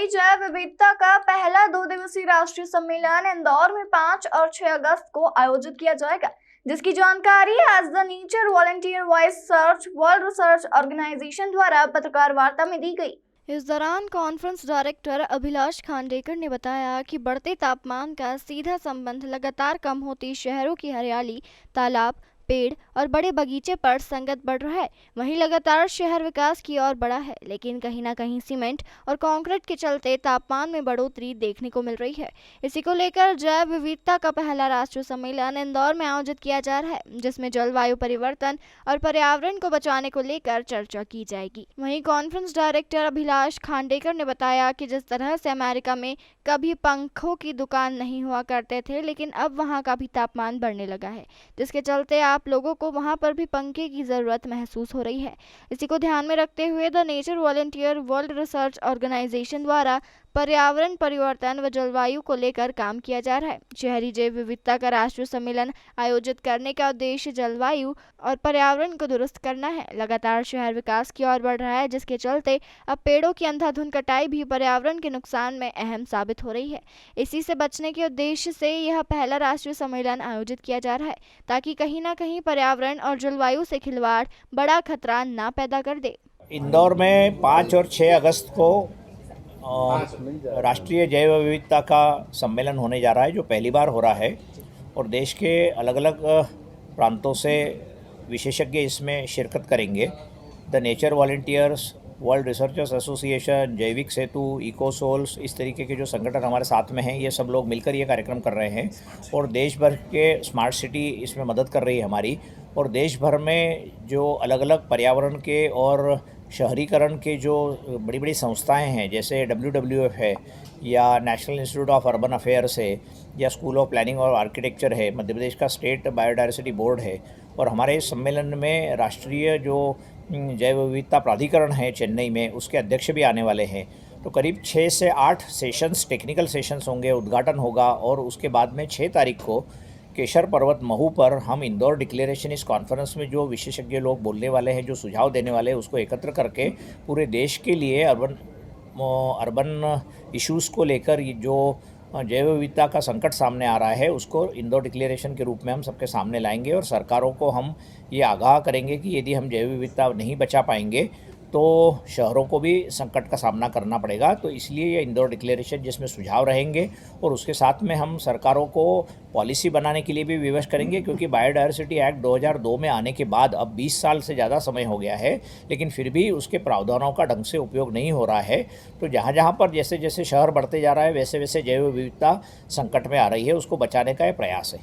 स्थायी जैव विविधता का पहला 2 दिवसीय राष्ट्रीय सम्मेलन इंदौर में 5 और 6 अगस्त को आयोजित किया जाएगा, जिसकी जानकारी आज the nature volunteer voice search world research organisation द्वारा पत्रकार वार्ता में दी गई। इस दौरान कॉन्फ्रेंस डायरेक्टर अभिलाष खांडेकर ने बताया कि बढ़ते तापमान का सीधा संबंध लगातार कम होती शहरों की हरियाली, तालाब, पेड़ और बड़े बगीचे पर संगत बढ़ रहा है। वहीं लगातार शहर विकास की ओर बढ़ा है, लेकिन कहीं ना कहीं सीमेंट और कंक्रीट के चलते तापमान में बढ़ोतरी देखने को मिल रही है। इसी को लेकर जैव विविधता का पहला राष्ट्रीय सम्मेलन इंदौर में आयोजित किया जा रहा है, जिसमें जलवायु परिवर्तन और पर्यावरण को बचाने को लेकर चर्चा की जाएगी। वहीं कॉन्फ्रेंस डायरेक्टर अभिलाष खांडेकर ने बताया कि जिस तरह से अमेरिका में कभी पंखों की दुकान नहीं हुआ करते थे, लेकिन अब वहाँ का भी तापमान बढ़ने लगा है, जिसके चलते आप लोगों को वहां पर भी पंखे की जरूरत महसूस हो रही है। इसी को ध्यान में रखते हुए the nature volunteer world research organisation द्वारा पर्यावरण परिवर्तन व जलवायु को लेकर काम किया जा रहा है। शहरी जैव विविधता का राष्ट्रीय सम्मेलन आयोजित करने का उद्देश्य जलवायु और पर्यावरण को दुरुस्त करना है। लगातार शहर विकास की ओर बढ़ रहा है, जिसके चलते अब पेड़ों की अंधाधुंध कटाई भी पर्यावरण के नुकसान में अहम साबित हो रही है। इसी से बचने के उद्देश्य से यह पहला राष्ट्रीय सम्मेलन आयोजित किया जा रहा है, ताकि कहीं ना कहीं पर्यावरण और जलवायु से खिलवाड़ बड़ा खतरा ना पैदा कर दे। इंदौर में 5 और 6 अगस्त को राष्ट्रीय जैव विविधता का सम्मेलन होने जा रहा है, जो पहली बार हो रहा है और देश के अलग अलग प्रांतों से विशेषज्ञ इसमें शिरकत करेंगे। The nature volunteers, world researchers association, जैविक सेतु, इकोसोल्स, इस तरीके के जो संगठन हमारे साथ में हैं, ये सब लोग मिलकर ये कार्यक्रम कर रहे हैं और देश भर के स्मार्ट सिटी इसमें मदद कर रही है हमारी। और देश भर में जो अलग अलग पर्यावरण के और शहरीकरण के जो बड़ी बड़ी संस्थाएं हैं, जैसे WWF है या national institute of urban affairs है या स्कूल ऑफ प्लानिंग और आर्किटेक्चर है, मध्य प्रदेश का स्टेट बायोडायवर्सिटी बोर्ड है, और हमारे इस सम्मेलन में राष्ट्रीय जो जैव विविधता प्राधिकरण है चेन्नई में, उसके अध्यक्ष भी आने वाले हैं। तो करीब 6 से 8 सेशंस, टेक्निकल सेशंस होंगे, उद्घाटन होगा और उसके बाद में 6 तारीख को केशर पर्वत महू पर हम इंदौर डिक्लेरेशन, इस कॉन्फ्रेंस में जो विशेषज्ञ लोग बोलने वाले हैं, जो सुझाव देने वाले हैं, उसको एकत्र करके पूरे देश के लिए अर्बन इश्यूज़ को लेकर जो जैव विविधता का संकट सामने आ रहा है, उसको इंदौर डिक्लेरेशन के रूप में हम सबके सामने लाएंगे और सरकारों को हम ये आगाह करेंगे कि यदि हम जैव विविधता नहीं बचा पाएंगे तो शहरों को भी संकट का सामना करना पड़ेगा। तो इसलिए ये इंदौर डिक्लेरेशन, जिसमें सुझाव रहेंगे और उसके साथ में हम सरकारों को पॉलिसी बनाने के लिए भी विवश करेंगे, क्योंकि बायोडायवर्सिटी एक्ट 2002 में आने के बाद अब 20 साल से ज़्यादा समय हो गया है, लेकिन फिर भी उसके प्रावधानों का ढंग से उपयोग नहीं हो रहा है। तो जहाँ जहाँ पर जैसे जैसे शहर बढ़ते जा रहा है, वैसे वैसे जैव विविधता संकट में आ रही है, उसको बचाने का ये प्रयास है।